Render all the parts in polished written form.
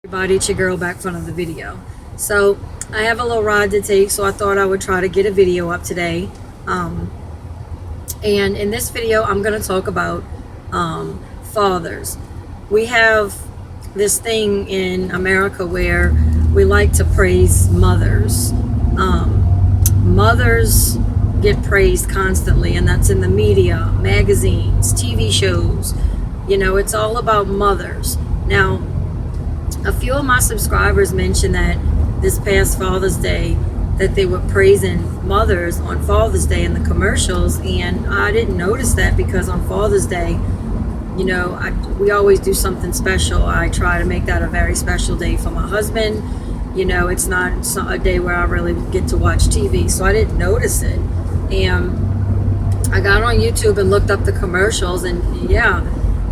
Everybody, it's your girl back front of the video. So I have a little ride to take, so I thought I would try to get a video up today. And in this video I'm going to talk about fathers. We have this thing in America where we like to praise mothers. Mothers get praised constantly, and that's in the media, magazines, TV shows. You know, it's all about mothers. Now, a few of my subscribers mentioned that this past Father's Day that they were praising mothers on Father's Day in the commercials, and I didn't notice that because on Father's Day, you know, we always do something special. I try to make that a very special day for my husband. You know, it's not a day where I really get to watch TV, so I didn't notice it. And I got on YouTube and looked up the commercials, and yeah,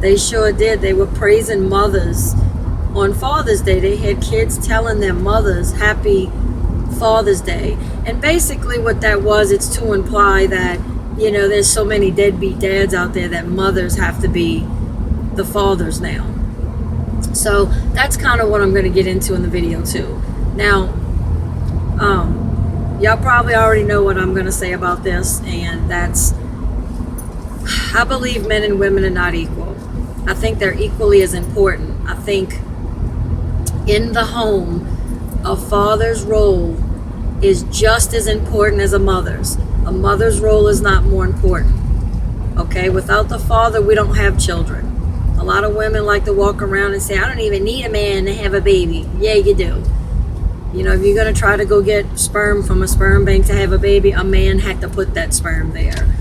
they sure did. They were praising mothers on Father's Day. They had kids telling their mothers Happy Father's Day. And basically what that was, it's to imply that, you know, there's so many deadbeat dads out there that mothers have to be the fathers now. So that's kind of what I'm going to get into in the video too. Now, y'all probably already know what I'm going to say about this, and that's, I believe men and women are not equal. I think they're equally as important. I think in the home, a father's role is just as important as a mother's. A mother's role is not more important. Okay, without the father, we don't have children. A lot of women like to walk around and say, I don't even need a man to have a baby. Yeah, you do. You know, if you're going to try to go get sperm from a sperm bank to have a baby, a man had to put that sperm there.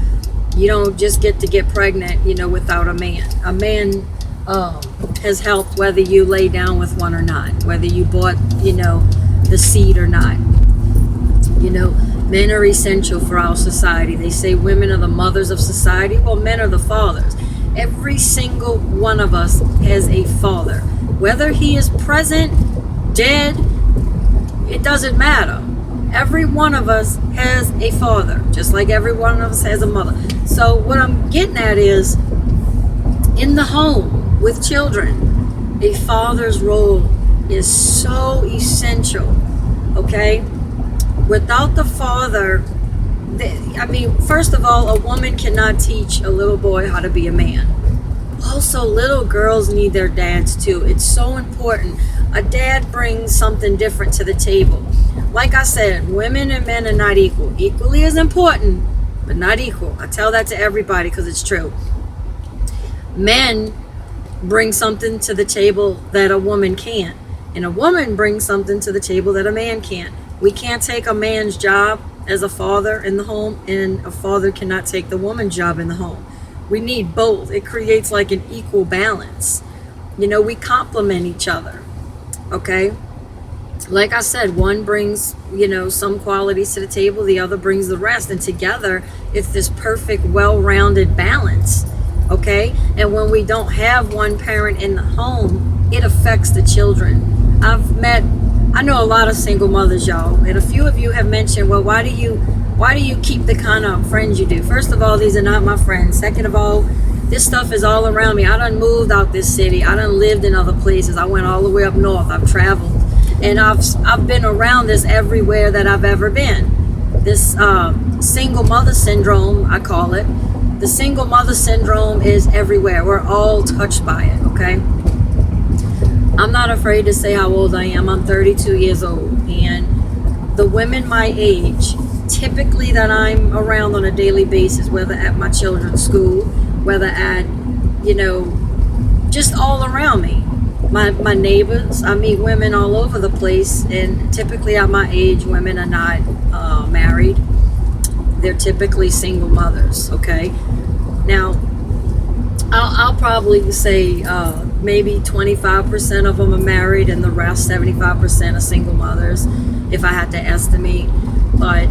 You don't just get to get pregnant, you know, without a man. A man has helped whether you lay down with one or not, whether you bought, you know, the seed or not. You know, men are essential for our society. They say women are the mothers of society. Well, men are the fathers. Every single one of us has a father. Whether he is present, dead, it doesn't matter. Every one of us has a father, just like every one of us has a mother. So what I'm getting at is, in the home with children, a father's role is so essential, okay? Without the father, I mean, first of all, a woman cannot teach a little boy how to be a man. Also, little girls need their dads too. It's so important. A dad brings something different to the table. Like I said, women and men are not equal. Equally as important, but not equal. I tell that to everybody because it's true. Men bring something to the table that a woman can't, and a woman brings something to the table that a man can't. We can't take a man's job as a father in the home, and a father cannot take the woman's job in the home. We need both. It creates like an equal balance. You know, we complement each other. Okay? Like I said, one brings, you know, some qualities to the table, the other brings the rest, and together it's this perfect, well-rounded balance. Okay? And when we don't have one parent in the home, it affects the children. I know a lot of single mothers, y'all, and a few of you have mentioned, well, why do you keep the kind of friends you do? First of all, these are not my friends. Second of all, this stuff is all around me. I done moved out this city. I done lived in other places. I went all the way up north. I've traveled, and I've been around this everywhere that I've ever been. This single mother syndrome, I call it. The single mother syndrome is everywhere. We're all touched by it, okay? I'm not afraid to say how old I am. I'm 32 years old, and the women my age, typically that I'm around on a daily basis, whether at my children's school, whether at, you know, just all around me. My neighbors, I meet women all over the place, and typically at my age, women are not married. They're typically single mothers, okay? Now, I'll probably say maybe 25% of them are married, and the rest, 75%, are single mothers, if I had to estimate. But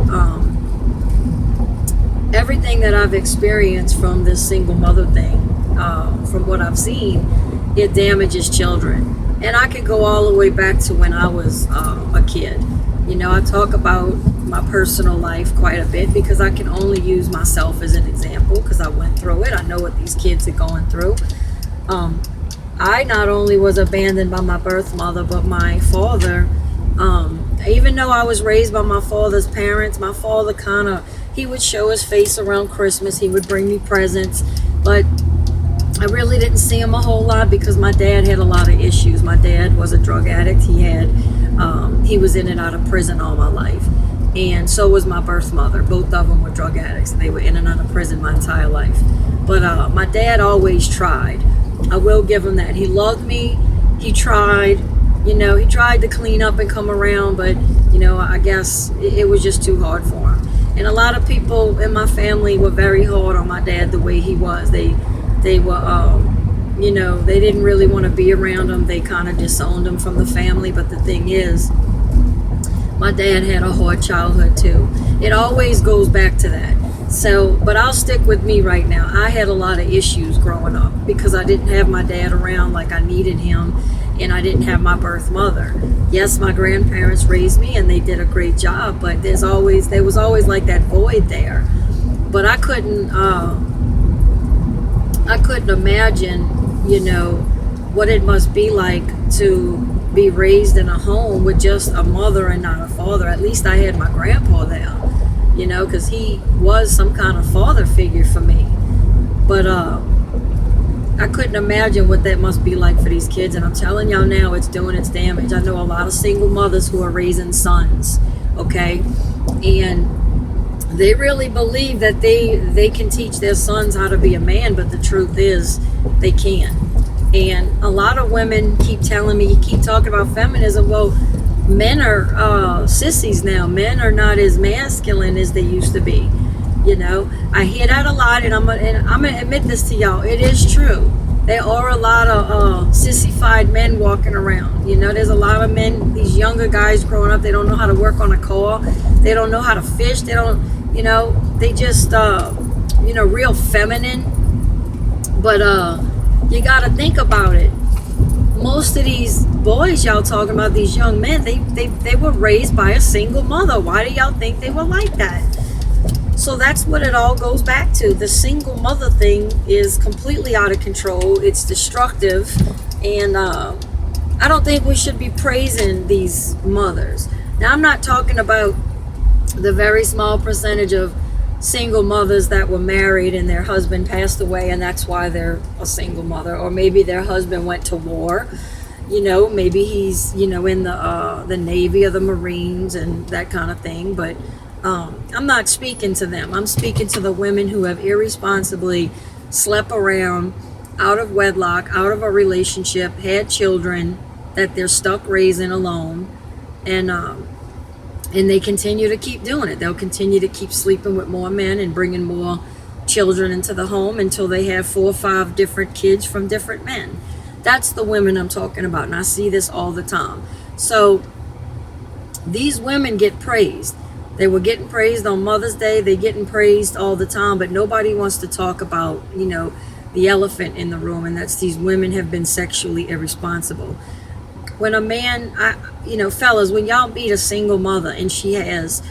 everything that I've experienced from this single mother thing, from what I've seen, it damages children. And I could go all the way back to when I was a kid. You know, I talk about my personal life quite a bit because I can only use myself as an example because I went through it. I know what these kids are going through. I not only was abandoned by my birth mother, but my father, even though I was raised by my father's parents, my father kind of, he would show his face around Christmas. He would bring me presents, but I really didn't see him a whole lot because my dad had a lot of issues. My dad was a drug addict. He was in and out of prison all my life. And so was my birth mother. Both of them were drug addicts. They were in and out of prison my entire life. But my dad always tried. I will give him that. He loved me. He tried. He tried to clean up and come around, but, I guess it was just too hard for him. And a lot of people in my family were very hard on my dad the way he was. They were, they didn't really want to be around him. They kind of disowned him from the family. But the thing is, my dad had a hard childhood too. It always goes back to that. So, but I'll stick with me right now. I had a lot of issues growing up because I didn't have my dad around like I needed him, and I didn't have my birth mother. Yes, my grandparents raised me and they did a great job, but there was always like that void there. But I couldn't imagine, what it must be like to be raised in a home with just a mother and not a father. At least I had my grandpa there, because he was some kind of father figure for me. But I couldn't imagine what that must be like for these kids. And I'm telling y'all now, it's doing its damage. I know a lot of single mothers who are raising sons, okay? And they really believe that they can teach their sons how to be a man, but the truth is they can't. And a lot of women keep telling me, you keep talking about feminism. Well, men are sissies now. Men are not as masculine as they used to be. I hear that a lot, and I'm gonna admit this to y'all. It is true. There are a lot of sissified men walking around. There's a lot of men, these younger guys growing up, they don't know how to work on a car. They don't know how to fish. They don't, they just, real feminine. But you got to think about it. Most of these boys y'all talking about, these young men, they were raised by a single mother. Why do y'all think they were like that? So that's what it all goes back to. The single mother thing is completely out of control. It's destructive. And I don't think we should be praising these mothers. Now, I'm not talking about the very small percentage of single mothers that were married and their husband passed away and that's why they're a single mother, or maybe their husband went to war, maybe he's in the Navy or the Marines and that kind of thing. But I'm not speaking to them. I'm speaking to the women who have irresponsibly slept around, out of wedlock, out of a relationship, had children that they're stuck raising alone, and they continue to keep doing it. They'll continue to keep sleeping with more men and bringing more children into the home until they have 4 or 5 different kids from different men. That's the women I'm talking about, and I see this all the time. So these women get praised. They were getting praised on Mother's Day. They're getting praised all the time, but nobody wants to talk about, the elephant in the room, and that's these women have been sexually irresponsible. When a man, fellas, when y'all meet a single mother and she has,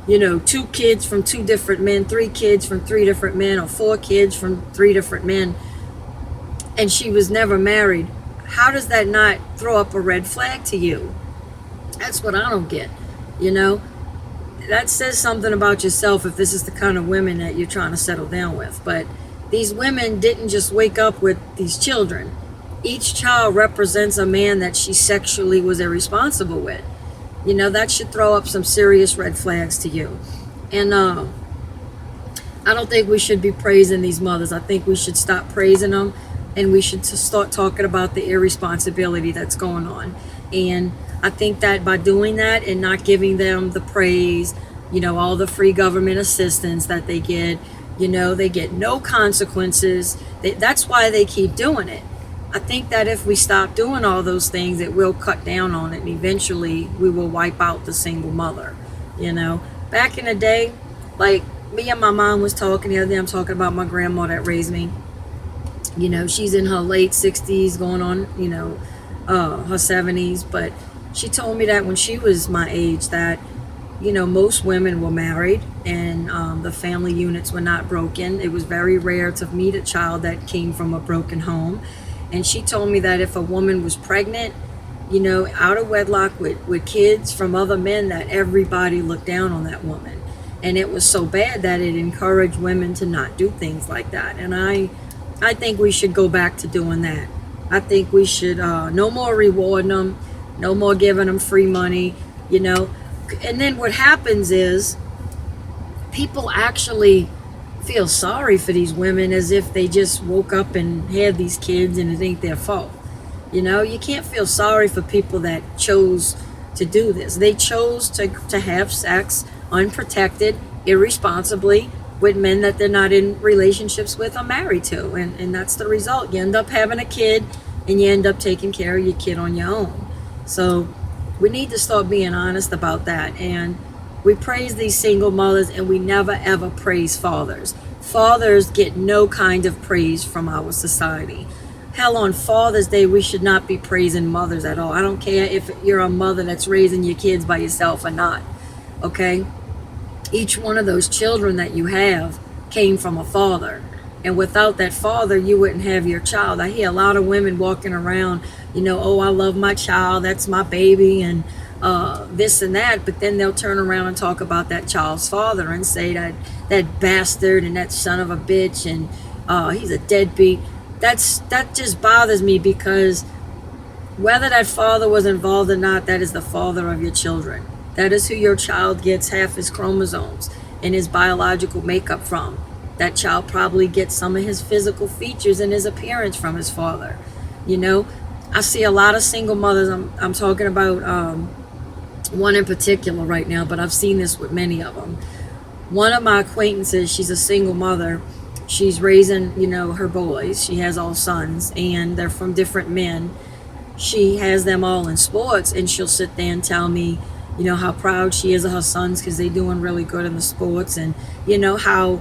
2 kids from 2 different men, 3 kids from 3 different men, or 4 kids from 3 different men, and she was never married, how does that not throw up a red flag to you? That's what I don't get, That says something about yourself if this is the kind of women that you're trying to settle down with. But these women didn't just wake up with these children. Each child represents a man that she sexually was irresponsible with. That should throw up some serious red flags to you. And I don't think we should be praising these mothers. I think we should stop praising them, and we should start talking about the irresponsibility that's going on. And I think that by doing that and not giving them the praise, all the free government assistance that they get, they get no consequences. That's why they keep doing it. I think that if we stop doing all those things, it will cut down on it, and eventually we will wipe out the single mother. Back in the day, like me and my mom was talking the other day, I'm talking about my grandma that raised me. She's in her late 60s, going on, her 70s, but she told me that when she was my age that, most women were married and the family units were not broken. It was very rare to meet a child that came from a broken home. And she told me that if a woman was pregnant, out of wedlock with kids from other men, that everybody looked down on that woman. And it was so bad that it encouraged women to not do things like that. And I think we should go back to doing that. I think we should no more rewarding them, no more giving them free money, And then what happens is people actually feel sorry for these women as if they just woke up and had these kids and it ain't their fault. You can't feel sorry for people that chose to do this. They chose to have sex unprotected, irresponsibly, with men that they're not in relationships with or married to. And that's the result. You end up having a kid and you end up taking care of your kid on your own. So we need to start being honest about that. And we praise these single mothers and we never ever praise fathers. Fathers get no kind of praise from our society. Hell, on Father's Day, we should not be praising mothers at all. I don't care if you're a mother that's raising your kids by yourself or not, okay? Each one of those children that you have came from a father. And without that father, you wouldn't have your child. I hear a lot of women walking around, oh, I love my child, that's my baby, and this and that. But then they'll turn around and talk about that child's father and say that bastard and that son of a bitch and he's a deadbeat. That just bothers me, because whether that father was involved or not, that is the father of your children. That is who your child gets half his chromosomes and his biological makeup from. That child probably gets some of his physical features and his appearance from his father. I see a lot of single mothers. I'm talking about one in particular right now, but I've seen this with many of them. One of my acquaintances, she's a single mother. She's raising, her boys. She has all sons, and they're from different men. She has them all in sports, and she'll sit there and tell me, how proud she is of her sons because they're doing really good in the sports, and, how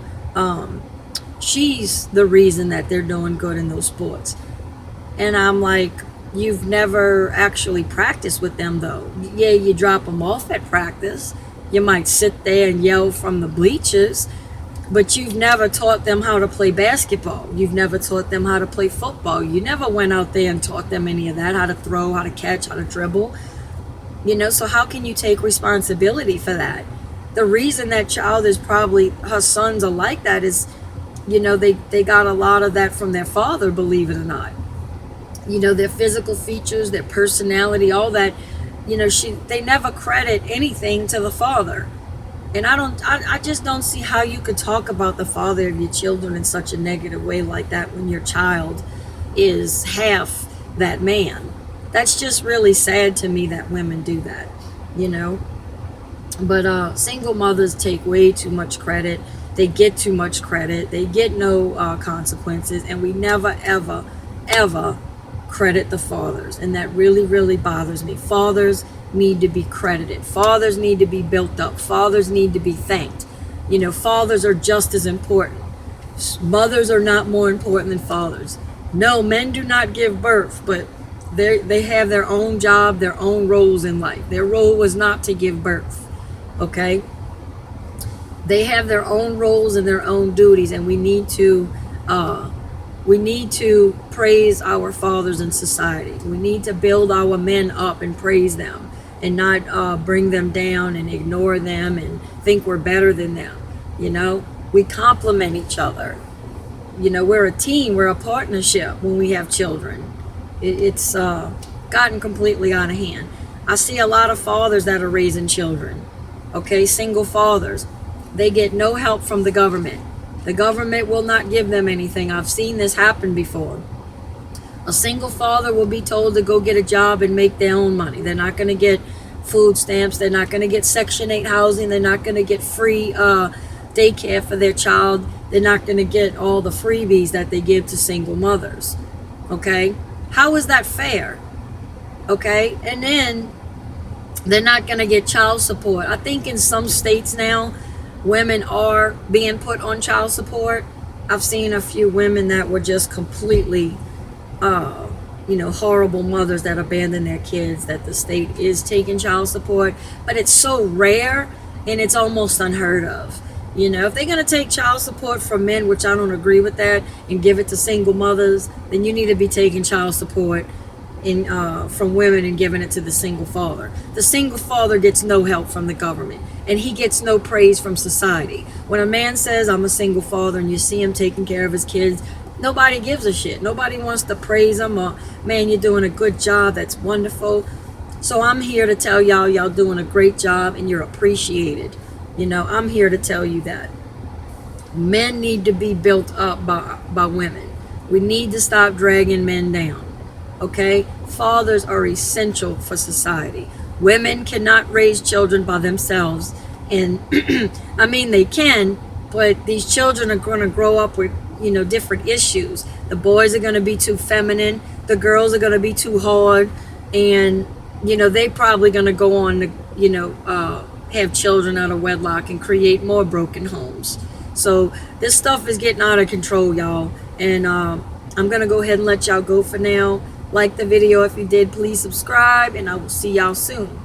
she's the reason that they're doing good in those sports. And I'm like, you've never actually practiced with them, though. Yeah, you drop them off at practice. You might sit there and yell from the bleachers, but you've never taught them how to play basketball. You've never taught them how to play football. You never went out there and taught them any of that, how to throw, how to catch, how to dribble. So how can you take responsibility for that? The reason that child is probably, her sons are like that is, they got a lot of that from their father, believe it or not. Their physical features, their personality, all that, they never credit anything to the father. And I just don't see how you could talk about the father of your children in such a negative way like that when your child is half that man. That's just really sad to me that women do that, But single mothers take way too much credit. They get too much credit. They get no consequences. And we never, ever, ever credit the fathers. And that really, really bothers me. Fathers need to be credited. Fathers need to be built up. Fathers need to be thanked. Fathers are just as important. Mothers are not more important than fathers. No, men do not give birth, but they have their own job, their own roles in life. Their role was not to give birth, okay? They have their own roles and their own duties, and we need to praise our fathers in society. We need to build our men up and praise them, and not bring them down and ignore them and think we're better than them. We complement each other. We're a team, we're a partnership when we have children. It's gotten completely out of hand. I see a lot of fathers that are raising children, okay, single fathers. They get no help from the government. The government will not give them anything. I've seen this happen before. A single father will be told to go get a job and make their own money. They're not going to get food stamps. They're not going to get Section 8 housing. They're not going to get free daycare for their child. They're not going to get all the freebies that they give to single mothers. Okay? How is that fair? Okay? And then they're not going to get child support. I think in some states now, women are being put on child support. I've seen a few women that were just completely horrible mothers that abandon their kids, that the state is taking child support, but it's so rare and it's almost unheard of. You know, if they're going to take child support from men, which I don't agree with that, and give it to single mothers, then you need to be taking child support from women and giving it to the single father. The single father gets no help from the government, and he gets no praise from society. When a man says, I'm a single father, and you see him taking care of his kids, nobody gives a shit. Nobody wants to praise him or, man, you're doing a good job. That's wonderful. So I'm here to tell y'all doing a great job and you're appreciated. You know, I'm here to tell you that. Men need to be built up by women. We need to stop dragging men down. Okay? Fathers are essential for society. Women cannot raise children by themselves. And I mean, they can, but these children are going to grow up with, you know, different issues. The boys are going to be too feminine. The girls are going to be too hard. And, you know, they probably going to go on to, you know, have children out of wedlock and create more broken homes. So this stuff is getting out of control, y'all. And I'm going to go ahead and let y'all go for now. Like the video if you did. Please subscribe, and I will see y'all soon.